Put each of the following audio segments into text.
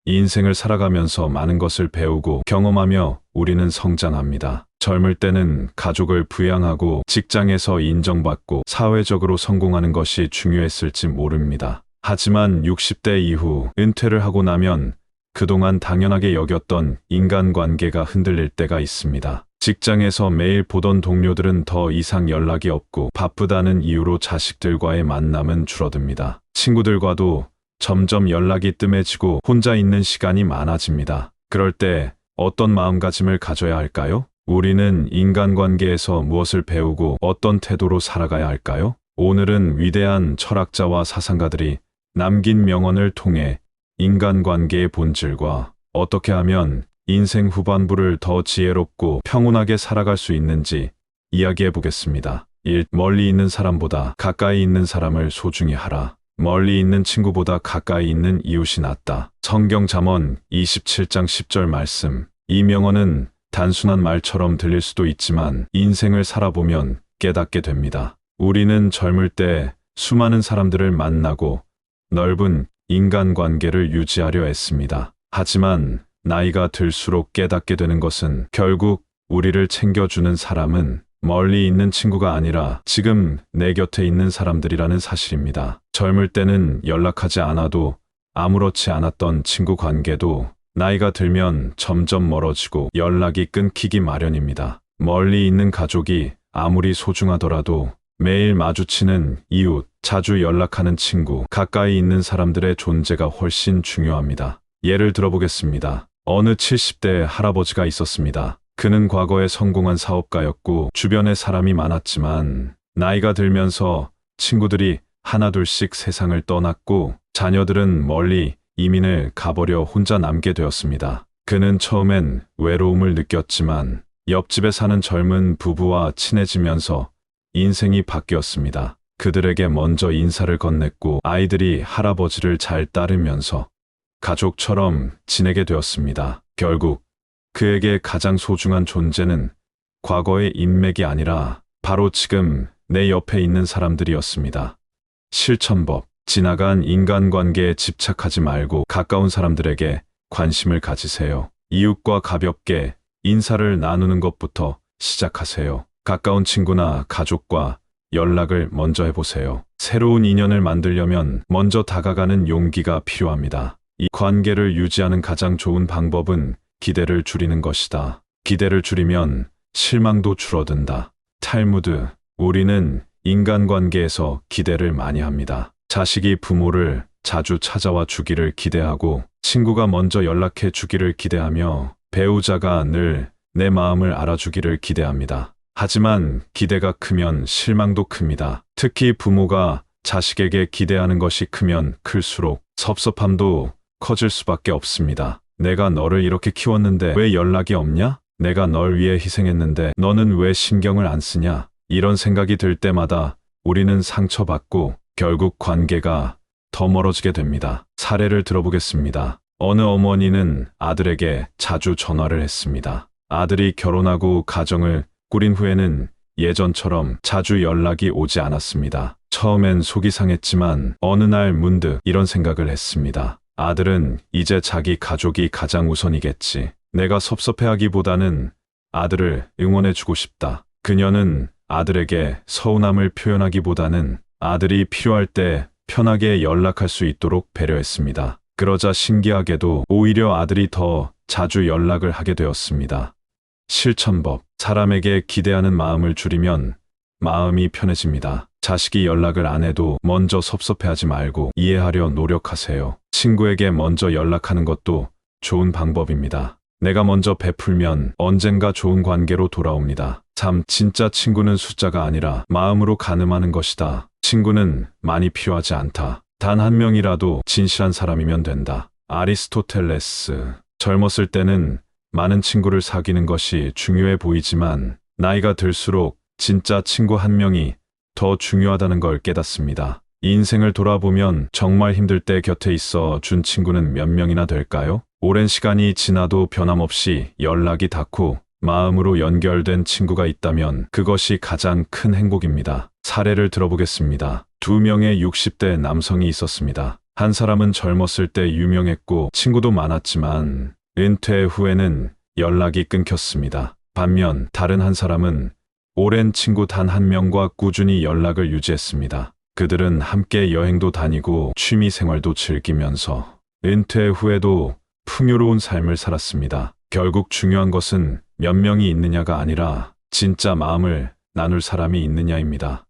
인생을 살아가면서 많은 것을 배우고 경험하며 우리는 성장합니다. 젊을 때는 가족을 부양하고 직장에서 인정받고 사회적으로 성공하는 것이 중요했을지 모릅니다. 하지만 60대 이후 은퇴를 하고 나면 그동안 당연하게 여겼던 인간관계가 흔들릴 때가 있습니다. 직장에서 매일 보던 동료들은 더 이상 연락이 없고 바쁘다는 이유로 자식들과의 만남은 줄어듭니다. 친구들과도 점점 연락이 뜸해지고 혼자 있는 시간이 많아집니다. 그럴 때 어떤 마음가짐을 가져야 할까요? 우리는 인간관계에서 무엇을 배우고 어떤 태도로 살아가야 할까요? 오늘은 위대한 철학자와 사상가들이 남긴 명언을 통해 인간관계의 본질과 어떻게 하면 인생 후반부를 더 지혜롭고 평온하게 살아갈 수 있는지 이야기해 보겠습니다. 1. 멀리 있는 사람보다 가까이 있는 사람을 소중히 하라. 멀리 있는 친구보다 가까이 있는 이웃이 낫다. 성경 잠언 27장 10절 말씀. 이 명언은 단순한 말처럼 들릴 수도 있지만 인생을 살아보면 깨닫게 됩니다. 우리는 젊을 때 수많은 사람들을 만나고 넓은 인간관계를 유지하려 했습니다. 하지만 나이가 들수록 깨닫게 되는 것은 결국 우리를 챙겨주는 사람은 멀리 있는 친구가 아니라 지금 내 곁에 있는 사람들이라는 사실입니다. 젊을 때는 연락하지 않아도 아무렇지 않았던 친구 관계도 나이가 들면 점점 멀어지고 연락이 끊기기 마련입니다. 멀리 있는 가족이 아무리 소중하더라도 매일 마주치는 이웃, 자주 연락하는 친구, 가까이 있는 사람들의 존재가 훨씬 중요합니다. 예를 들어보겠습니다. 어느 70대 할아버지가 있었습니다. 그는 과거에 성공한 사업가였고 주변에 사람이 많았지만 나이가 들면서 친구들이 하나둘씩 세상을 떠났고 자녀들은 멀리 이민을 가버려 혼자 남게 되었습니다. 그는 처음엔 외로움을 느꼈지만 옆집에 사는 젊은 부부와 친해지면서 인생이 바뀌었습니다. 그들에게 먼저 인사를 건넸고 아이들이 할아버지를 잘 따르면서 가족처럼 지내게 되었습니다. 결국 그에게 가장 소중한 존재는 과거의 인맥이 아니라 바로 지금 내 옆에 있는 사람들이었습니다. 실천법. 지나간 인간관계에 집착하지 말고 가까운 사람들에게 관심을 가지세요. 이웃과 가볍게 인사를 나누는 것부터 시작하세요. 가까운 친구나 가족과 연락을 먼저 해보세요. 새로운 인연을 만들려면 먼저 다가가는 용기가 필요합니다. 이 관계를 유지하는 가장 좋은 방법은 기대를 줄이는 것이다. 기대를 줄이면 실망도 줄어든다. 탈무드. 우리는 인간관계에서 기대를 많이 합니다. 자식이 부모를 자주 찾아와 주기를 기대하고 친구가 먼저 연락해 주기를 기대하며 배우자가 늘 내 마음을 알아주기를 기대합니다. 하지만 기대가 크면 실망도 큽니다. 특히 부모가 자식에게 기대하는 것이 크면 클수록 섭섭함도 커질 수밖에 없습니다. 내가 너를 이렇게 키웠는데 왜 연락이 없냐? 내가 널 위해 희생했는데 너는 왜 신경을 안 쓰냐? 이런 생각이 들 때마다 우리는 상처받고 결국 관계가 더 멀어지게 됩니다. 사례를 들어보겠습니다. 어느 어머니는 아들에게 자주 전화를 했습니다. 아들이 결혼하고 가정을 꾸린 후에는 예전처럼 자주 연락이 오지 않았습니다. 처음엔 속이 상했지만 어느 날 문득 이런 생각을 했습니다. 아들은 이제 자기 가족이 가장 우선이겠지. 내가 섭섭해하기보다는 아들을 응원해주고 싶다. 그녀는 아들에게 서운함을 표현하기보다는 아들이 필요할 때 편하게 연락할 수 있도록 배려했습니다. 그러자 신기하게도 오히려 아들이 더 자주 연락을 하게 되었습니다. 실천법. 사람에게 기대하는 마음을 줄이면 마음이 편해집니다. 자식이 연락을 안 해도 먼저 섭섭해하지 말고 이해하려 노력하세요. 친구에게 먼저 연락하는 것도 좋은 방법입니다. 내가 먼저 베풀면 언젠가 좋은 관계로 돌아옵니다. 3. 진짜 친구는 숫자가 아니라 마음으로 가늠하는 것이다. 친구는 많이 필요하지 않다. 단 한 명이라도 진실한 사람이면 된다. 아리스토텔레스. 젊었을 때는 많은 친구를 사귀는 것이 중요해 보이지만 나이가 들수록 진짜 친구 한 명이 더 중요하다는 걸 깨닫습니다. 인생을 돌아보면 정말 힘들 때 곁에 있어 준 친구는 몇 명이나 될까요? 오랜 시간이 지나도 변함없이 연락이 닿고 마음으로 연결된 친구가 있다면 그것이 가장 큰 행복입니다. 사례를 들어보겠습니다. 2명의 60대 남성이 있었습니다. 한 사람은 젊었을 때 유명했고 친구도 많았지만 은퇴 후에는 연락이 끊겼습니다. 반면 다른 한 사람은 오랜 친구 단 한 명과 꾸준히 연락을 유지했습니다. 그들은 함께 여행도 다니고 취미 생활도 즐기면서 은퇴 후에도 풍요로운 삶을 살았습니다. 결국 중요한 것은 몇 명이 있느냐가 아니라 진짜 마음을 나눌 사람이 있느냐입니다.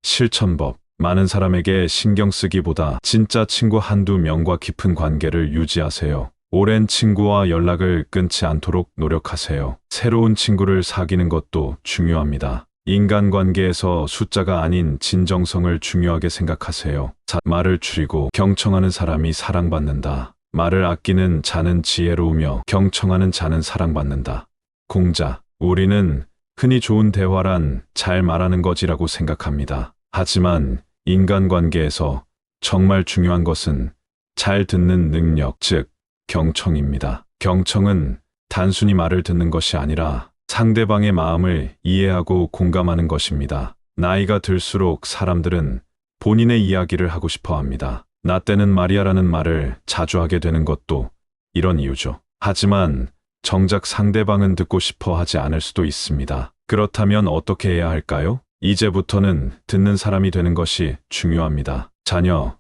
실천법. 많은 사람에게 신경 쓰기보다 진짜 친구 한두 명과 깊은 관계를 유지하세요. 오랜 친구와 연락을 끊지 않도록 노력하세요. 새로운 친구를 사귀는 것도 중요합니다. 인간관계에서 숫자가 아닌 진정성을 중요하게 생각하세요. 말을 줄이고 경청하는 사람이 사랑받는다. 말을 아끼는 자는 지혜로우며 경청하는 자는 사랑받는다. 공자. 우리는 흔히 좋은 대화란 잘 말하는 것이라고 생각합니다. 하지만 인간관계에서 정말 중요한 것은 잘 듣는 능력, 즉 경청입니다. 경청은 단순히 말을 듣는 것이 아니라 상대방의 마음을 이해하고 공감하는 것입니다. 나이가 들수록 사람들은 본인의 이야기를 하고 싶어 합니다. 나 때는 말이야라는 말을 자주 하게 되는 것도 이런 이유죠. 하지만 정작 상대방은 듣고 싶어 하지 않을 수도 있습니다. 그렇다면 어떻게 해야 할까요? 이제부터는 듣는 사람이 되는 것이 중요합니다. 자녀,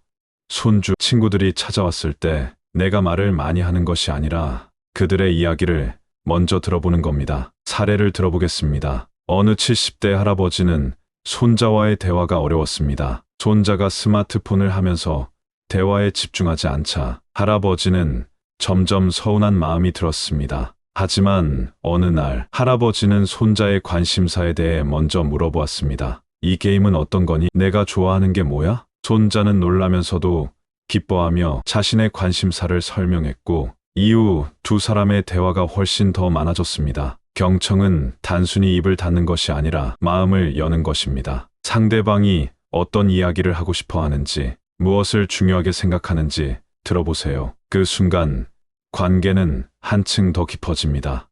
손주, 친구들이 찾아왔을 때 내가 말을 많이 하는 것이 아니라 그들의 이야기를 먼저 들어보는 겁니다. 사례를 들어보겠습니다. 어느 70대 할아버지는 손자와의 대화가 어려웠습니다. 손자가 스마트폰을 하면서 대화에 집중하지 않자 할아버지는 점점 서운한 마음이 들었습니다. 하지만 어느 날 할아버지는 손자의 관심사에 대해 먼저 물어보았습니다. 이 게임은 어떤 거니? 내가 좋아하는 게 뭐야? 손자는 놀라면서도 기뻐하며 자신의 관심사를 설명했고 이후 두 사람의 대화가 훨씬 더 많아졌습니다. 경청은 단순히 입을 닫는 것이 아니라 마음을 여는 것입니다. 상대방이 어떤 이야기를 하고 싶어 하는지, 무엇을 중요하게 생각하는지 들어보세요. 그 순간 관계는 한층 더 깊어집니다.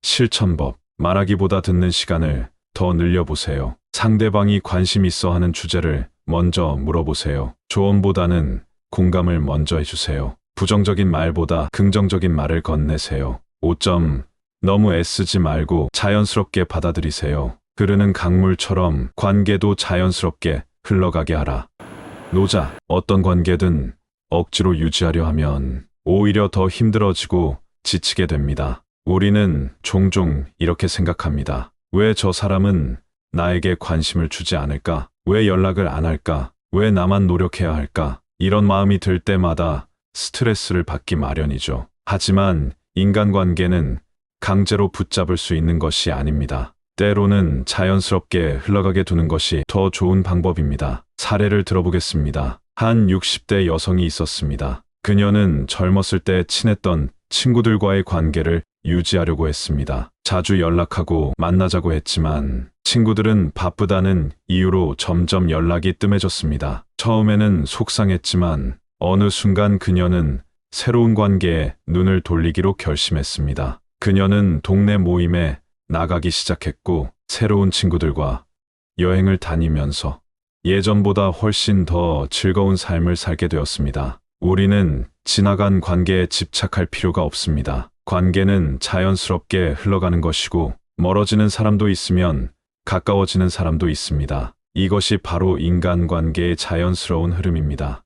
실천법. 말하기보다 듣는 시간을 더 늘려보세요. 상대방이 관심 있어 하는 주제를 먼저 물어보세요. 조언보다는 공감을 먼저 해주세요. 부정적인 말보다 긍정적인 말을 건네세요. 5점. 너무 애쓰지 말고 자연스럽게 받아들이세요. 흐르는 강물처럼 관계도 자연스럽게 흘러가게 하라. 노자. 어떤 관계든 억지로 유지하려 하면 오히려 더 힘들어지고 지치게 됩니다. 우리는 종종 이렇게 생각합니다. 왜 저 사람은 나에게 관심을 주지 않을까? 왜 연락을 안 할까? 왜 나만 노력해야 할까? 이런 마음이 들 때마다 스트레스를 받기 마련이죠. 하지만 인간관계는 강제로 붙잡을 수 있는 것이 아닙니다. 때로는 자연스럽게 흘러가게 두는 것이 더 좋은 방법입니다. 사례를 들어보겠습니다. 한 60대 여성이 있었습니다. 그녀는 젊었을 때 친했던 친구들과의 관계를 유지하려고 했습니다. 자주 연락하고 만나자고 했지만 친구들은 바쁘다는 이유로 점점 연락이 뜸해졌습니다. 처음에는 속상했지만 어느 순간 그녀는 새로운 관계에 눈을 돌리기로 결심했습니다. 그녀는 동네 모임에 나가기 시작했고 새로운 친구들과 여행을 다니면서 예전보다 훨씬 더 즐거운 삶을 살게 되었습니다. 우리는 지나간 관계에 집착할 필요가 없습니다. 관계는 자연스럽게 흘러가는 것이고 멀어지는 사람도 있으면 가까워지는 사람도 있습니다. 이것이 바로 인간관계의 자연스러운 흐름입니다.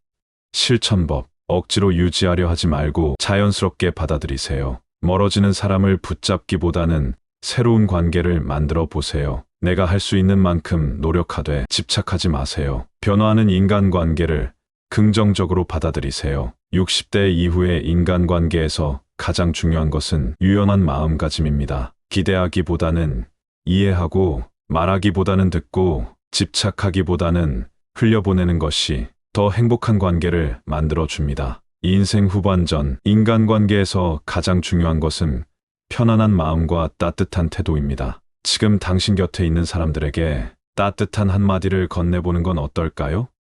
실천법. 억지로 유지하려 하지 말고 자연스럽게 받아들이세요. 멀어지는 사람을 붙잡기보다는 새로운 관계를 만들어 보세요. 내가 할 수 있는 만큼 노력하되 집착하지 마세요. 변화하는 인간관계를 긍정적으로 받아들이세요. 60대 이후의 인간관계에서 가장 중요한 것은 유연한 마음가짐입니다. 기대하기보다는 이해하고 말하기보다는 듣고 집착하기보다는 흘려보내는 것이 더 행복한 관계를 만들어줍니다. 인생 후반전, 인간관계에서 가장 중요한 것은 편안한 마음과 따뜻한 태도입니다. 지금 당신 곁에 있는 사람들에게 따뜻한 한마디를 건네보는 건 어떨까요?